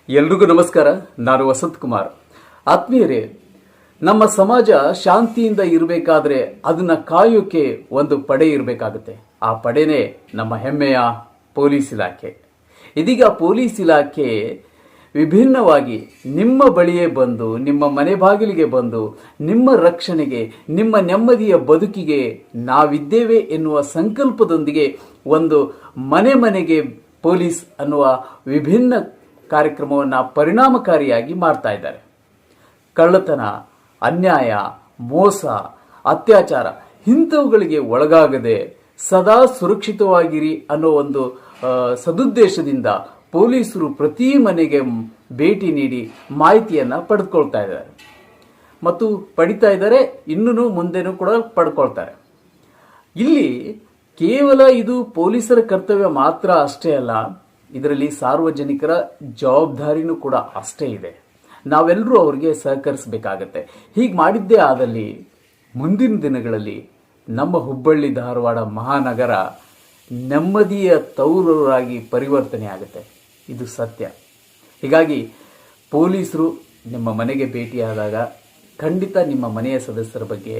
ಎಲ್ರಿಗೂ ನಮಸ್ಕಾರ. ನಾನು ವಸಂತ್ ಕುಮಾರ್. ಆತ್ಮೀಯರೇ, ನಮ್ಮ ಸಮಾಜ ಶಾಂತಿಯಿಂದ ಇರಬೇಕಾದ್ರೆ ಅದನ್ನ ಕಾಯೋಕೆ ಒಂದು ಪಡೆ ಇರಬೇಕಾಗುತ್ತೆ. ಆ ಪಡೆನೇ ನಮ್ಮ ಹೆಮ್ಮೆಯ ಪೊಲೀಸ್ ಇಲಾಖೆ. ಇದೀಗ ಪೊಲೀಸ್ ಇಲಾಖೆ ವಿಭಿನ್ನವಾಗಿ ನಿಮ್ಮ ಬಳಿಯೇ ಬಂದು, ನಿಮ್ಮ ಮನೆ ಬಾಗಿಲಿಗೆ ಬಂದು, ನಿಮ್ಮ ರಕ್ಷಣೆಗೆ, ನಿಮ್ಮ ನೆಮ್ಮದಿಯ ಬದುಕಿಗೆ ನಾವಿದ್ದೇವೆ ಎನ್ನುವ ಸಂಕಲ್ಪದೊಂದಿಗೆ ಒಂದು ಮನೆ ಮನೆಗೆ ಪೊಲೀಸ್ ಅನ್ನುವ ವಿಭಿನ್ನ ಕಾರ್ಯಕ್ರಮವನ್ನು ಪರಿಣಾಮಕಾರಿಯಾಗಿ ಮಾಡ್ತಾ ಇದ್ದಾರೆ. ಕಳ್ಳತನ, ಅನ್ಯಾಯ, ಮೋಸ, ಅತ್ಯಾಚಾರ ಇಂಥವುಗಳಿಗೆ ಒಳಗಾಗದೆ ಸದಾ ಸುರಕ್ಷಿತವಾಗಿರಿ ಅನ್ನೋ ಒಂದು ಸದುದ್ದೇಶದಿಂದ ಪೊಲೀಸರು ಪ್ರತಿ ಮನೆಗೆ ಭೇಟಿ ನೀಡಿ ಮಾಹಿತಿಯನ್ನು ಪಡೆದುಕೊಳ್ತಾ ಇದ್ದಾರೆ ಮತ್ತು ಪಡಿತಾ ಇದ್ದಾರೆ. ಇನ್ನೂ ಮುಂದೆನೂ ಕೂಡ ಪಡ್ಕೊಳ್ತಾರೆ. ಇಲ್ಲಿ ಕೇವಲ ಇದು ಪೊಲೀಸರ ಕರ್ತವ್ಯ ಮಾತ್ರ ಅಷ್ಟೇ ಅಲ್ಲ, ಇದರಲ್ಲಿ ಸಾರ್ವಜನಿಕರ ಜವಾಬ್ದಾರಿನೂ ಕೂಡ ಅಷ್ಟೇ ಇದೆ. ನಾವೆಲ್ಲರೂ ಅವರಿಗೆ ಸಹಕರಿಸಬೇಕಾಗತ್ತೆ. ಹೀಗೆ ಮಾಡಿದ್ದೇ ಆದಲ್ಲಿ ಮುಂದಿನ ದಿನಗಳಲ್ಲಿ ನಮ್ಮ ಹುಬ್ಬಳ್ಳಿ ಧಾರವಾಡ ಮಹಾನಗರ ನೆಮ್ಮದಿಯ ತವರೂರಾಗಿ ಪರಿವರ್ತನೆ ಆಗುತ್ತೆ. ಇದು ಸತ್ಯ. ಹೀಗಾಗಿ ಪೊಲೀಸರು ನಿಮ್ಮ ಮನೆಗೆ ಭೇಟಿಯಾದಾಗ ಖಂಡಿತ ನಿಮ್ಮ ಮನೆಯ ಸದಸ್ಯರ ಬಗ್ಗೆ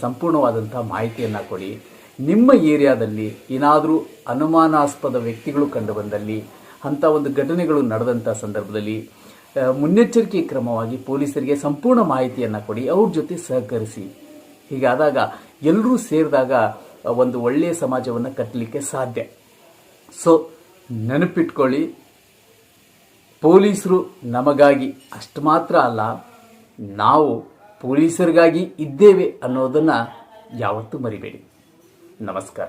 ಸಂಪೂರ್ಣವಾದಂಥ ಮಾಹಿತಿಯನ್ನು ಕೊಡಿ. ನಿಮ್ಮ ಏರಿಯಾದಲ್ಲಿ ಏನಾದರೂ ಅನುಮಾನಾಸ್ಪದ ವ್ಯಕ್ತಿಗಳು ಕಂಡುಬಂದಲ್ಲಿ, ಅಂಥ ಒಂದು ಘಟನೆಗಳು ನಡೆದಂಥ ಸಂದರ್ಭದಲ್ಲಿ ಮುನ್ನೆಚ್ಚರಿಕೆ ಕ್ರಮವಾಗಿ ಪೊಲೀಸರಿಗೆ ಸಂಪೂರ್ಣ ಮಾಹಿತಿಯನ್ನು ಕೊಡಿ, ಅವ್ರ ಜೊತೆ ಸಹಕರಿಸಿ. ಹೀಗಾದಾಗ ಎಲ್ಲರೂ ಸೇರಿದಾಗ ಒಂದು ಒಳ್ಳೆಯ ಸಮಾಜವನ್ನು ಕಟ್ಟಲಿಕ್ಕೆ ಸಾಧ್ಯ. ಸೊ ನೆನಪಿಟ್ಕೊಳ್ಳಿ, ಪೊಲೀಸರು ನಮಗಾಗಿ ಅಷ್ಟು ಮಾತ್ರ ಅಲ್ಲ, ನಾವು ಪೊಲೀಸರಿಗಾಗಿ ಇದ್ದೇವೆ ಅನ್ನೋದನ್ನು ಯಾವತ್ತೂ ಮರಿಬೇಡಿ. ನಮಸ್ಕಾರ.